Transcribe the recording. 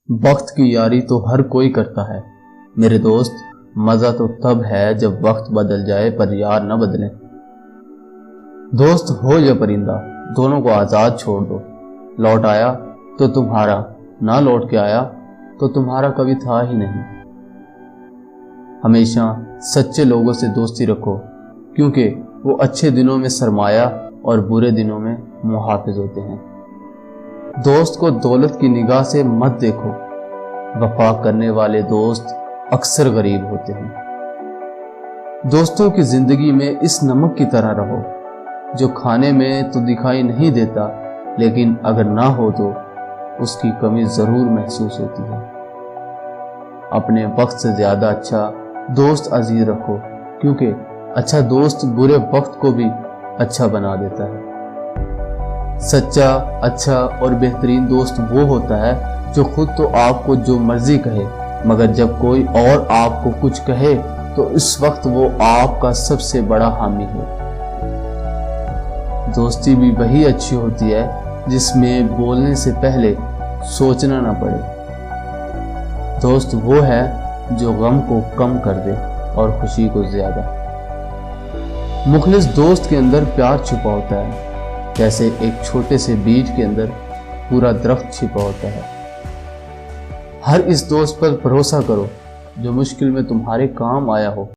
वक्त की यारी तो हर कोई करता है मेरे दोस्त, मजा तो तब है जब वक्त बदल जाए पर यार न बदले। दोस्त हो या परिंदा, दोनों को आजाद छोड़ दो। लौट आया तो तुम्हारा, ना लौट के आया तो तुम्हारा कभी था ही नहीं। हमेशा सच्चे लोगों से दोस्ती रखो, क्योंकि वो अच्छे दिनों में सरमाया और बुरे दिनों में मुहाफिज होते हैं। दोस्त को दौलत की निगाह से मत देखो, वफा करने वाले दोस्त अक्सर गरीब होते हैं। दोस्तों की जिंदगी में इस नमक की तरह रहो, जो खाने में तो दिखाई नहीं देता, लेकिन अगर ना हो तो उसकी कमी जरूर महसूस होती है। अपने वक्त से ज्यादा अच्छा दोस्त अजीज रखो, क्योंकि अच्छा दोस्त बुरे वक्त को भी अच्छा बना देता है। सच्चा, अच्छा और बेहतरीन दोस्त वो होता है जो खुद तो आपको जो मर्जी कहे, मगर जब कोई और आपको कुछ कहे तो इस वक्त वो आपका सबसे बड़ा हामी हो। दोस्ती भी वही अच्छी होती है जिसमें बोलने से पहले सोचना ना पड़े। दोस्त वो है जो गम को कम कर दे और खुशी को ज्यादा। मुखलिस दोस्त के अंदर प्यार छुपा होता है, जैसे एक छोटे से बीज के अंदर पूरा दरख्त छिपा होता है। हर इस दोस्त पर भरोसा करो जो मुश्किल में तुम्हारे काम आया हो।